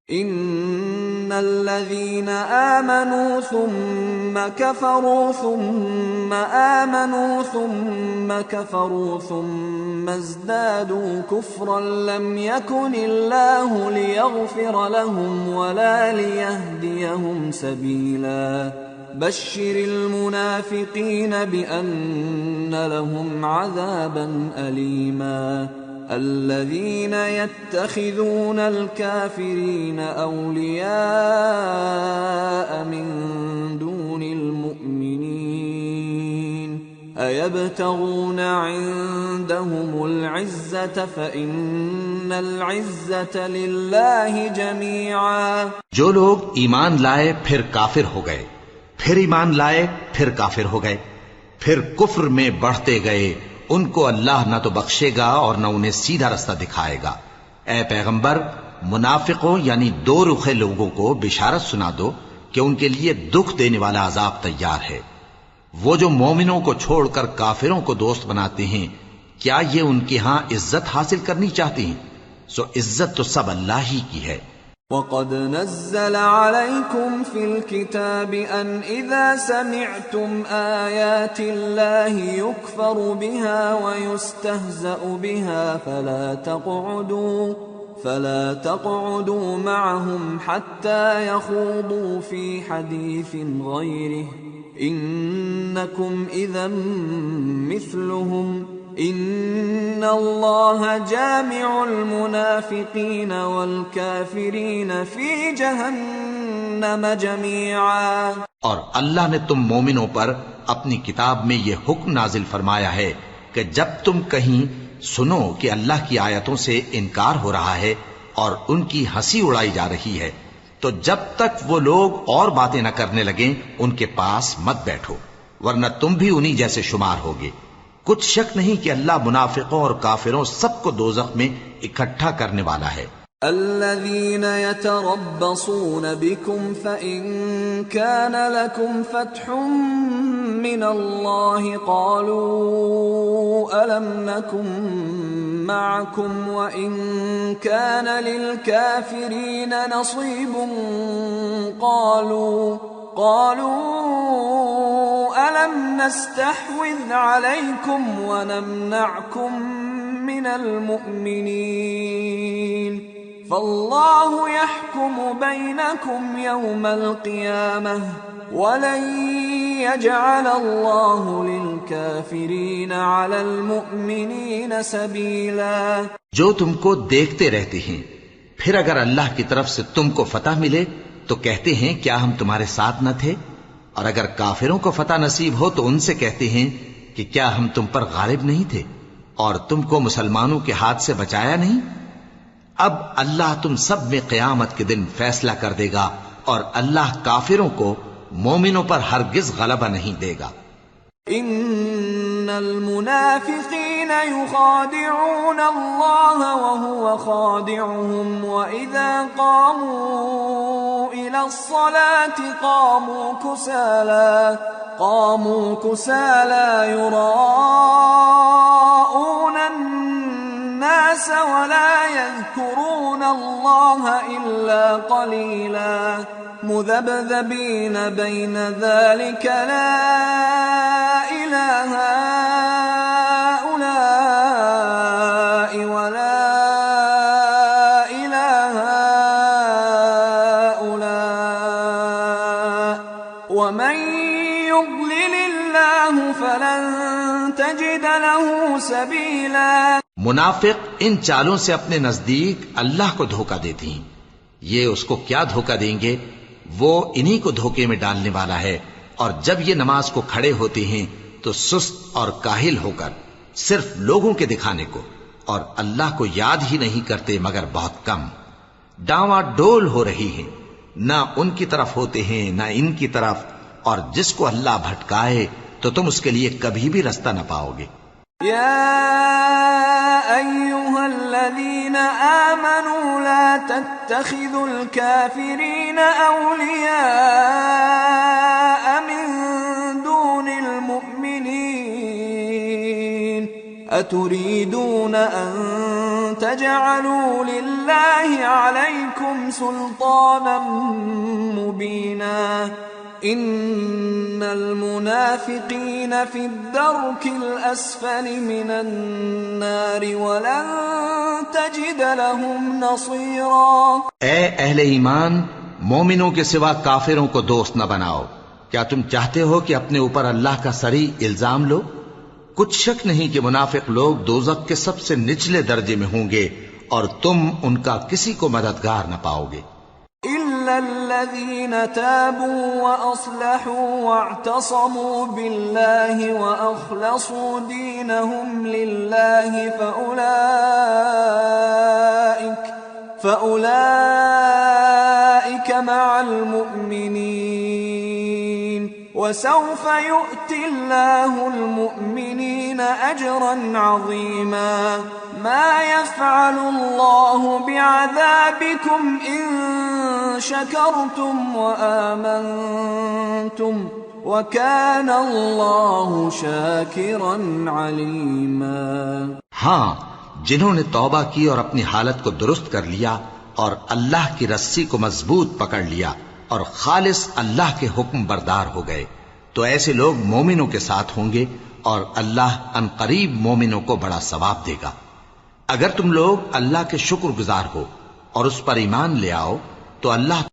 इन्नल्लज़ीन आमनू सुम्मा कफ़रू सुम्मा आमनू सुम्मा कफ़रू सुम्मा इज़्दादू कुफ़्रन लम यकुनिल्लाहु लियग़फ़िर लहुम वला लियहदियहुम सबीला बश्शिरिल मुनाफ़िक़ीन बिअन्न लहुम अज़ाबन अलीमा الذين يتخذون الكافرين أولياء من دون المؤمنين أيبتغون عندهم العزة فإن العزة لله جميعا। जो लोग ईमान लाए फिर काफिर हो गए, फिर ईमान लाए फिर काफिर हो गए, फिर कुफ्र में बढ़ते गए, उनको अल्लाह न तो बख्शेगा और न उन्हें सीधा रास्ता दिखाएगा। ए पैगंबर, मुनाफिकों यानी दो रुखे लोगों को बिशारत सुना दो कि उनके लिए दुख देने वाला अजाब तैयार है। वो जो मोमिनों को छोड़कर काफिरों को दोस्त बनाते हैं, क्या ये उनके यहां इज्जत हासिल करनी चाहते हैं? सो इज्जत तो सब अल्लाह ही की है। वक़द नज़्ज़ल अलैकुम फ़िल किताबि अन इज़ा समिअतुम आयातिल्लाहि युकफ़रु बिहा व युस्तहज़अु बिहा फला तक़उदू मअहुम हत्ता यख़ूदू फ़ी हदीसिन ग़ैरिहि इन्नकुम इज़न मिस्लुहुम इन्नल्लाह जामिउल मुनाफ़िक़ीन वल काफ़िरीन फ़ी जहन्नम जमीआ। और अल्लाह ने तुम मोमिनों पर अपनी किताब में यह हुक्म नाजिल फरमाया है कि जब तुम कहीं सुनो कि अल्लाह की आयतों से इनकार हो रहा है और उनकी हंसी उड़ाई जा रही है, तो जब तक वो लोग और बातें न करने लगें उनके पास मत बैठो, वरना तुम भी उन्हीं जैसे शुमार होगे। कुछ शक नहीं कि अल्लाह मुनाफिकों और काफिरों सबको दोज़ख में इकट्ठा करने वाला है। الذين يتربصون بكم فإن كان لكم فتح من الله قالوا ألم نكن معكم وإن كان للكافرين نصيب قالوا ألم نستحوذ عليكم ونمنعكم من المؤمنين فالله يحكم بينكم يوم القيامة ولن يجعل الله للكافرين على المؤمنين सबीला। जो तुमको देखते रहते हैं, फिर अगर अल्लाह की तरफ से तुमको फतह मिले तो कहते हैं क्या हम तुम्हारे साथ न थे, और अगर काफिरों को फतह नसीब हो तो उनसे कहते हैं कि क्या हम तुम पर गालिब नहीं थे और तुमको मुसलमानों के हाथ से बचाया नहीं। अब अल्लाह तुम सब में क़यामत के दिन फैसला कर देगा और अल्लाह काफिरों को मोमिनों पर हरगिज गलबा नहीं देगा। इन्नल मुनाफिकीन युखादिऊन अल्लाह व हुवा खादिउहुम व इज़ा क़ामू इला स्सलाति क़ामू कुसाला युराऊन الناس ولا يذكرون الله إلا قليلا مذبذبين بين ذلك لا إله هؤلاء ولا إله هؤلاء ومن يضلل الله فلن تجد له سبيلا। मुनाफिक इन चालों से अपने नजदीक अल्लाह को धोखा देते हैं। ये उसको क्या धोखा देंगे, वो इन्हीं को धोखे में डालने वाला है। और जब ये नमाज को खड़े होते हैं तो सुस्त और काहिल होकर सिर्फ लोगों के दिखाने को और अल्लाह को याद ही नहीं करते मगर बहुत कम। डावा डोल हो रही है, ना उनकी तरफ होते हैं ना इनकी तरफ, और जिसको अल्लाह भटकाए तो तुम उसके लिए कभी भी रास्ता न पाओगे। अय्युहल्लज़ीना आमनू ला तत्तखिज़ुल काफ़िरीन औलिया मिन दूनिल मुअ्मिनीन अतुरीदून अन तजअलू लिल्लाहि अलैकुम عليكم سلطانا مبينا إن المنافقين في الدرك الأسفل من النار ولن تجد لهم نصيرا। ए अहले ईमान, मोमिनों के सिवा काफिरों को दोस्त न बनाओ। क्या तुम चाहते हो कि अपने ऊपर अल्लाह का सरी इल्जाम लो? कुछ शक नहीं कि मुनाफिक लोग दोज़ख के सबसे निचले दर्जे में होंगे और तुम उनका किसी को मददगार न पाओगे। إلا الذين تابوا وأصلحوا واعتصموا بالله وأخلصوا دينهم لله فأولئك مع المؤمنين وسوف يؤتي الله المؤمنين أجرا عظيما ما يفعل الله بعذابكم إن شكرتم وآمنتم وكان الله شاكرا عليما। हाँ, जिन्होंने तौबा की और अपनी हालत को दुरुस्त कर लिया और अल्लाह की रस्सी को मजबूत पकड़ लिया और खालिस अल्लाह के हुक्म बरदार हो गए, तो ऐसे लोग मोमिनों के साथ होंगे और अल्लाह अनकरीब मोमिनों को बड़ा सवाब देगा। अगर तुम लोग अल्लाह के शुक्रगुजार हो और उस पर ईमान ले आओ तो अल्लाह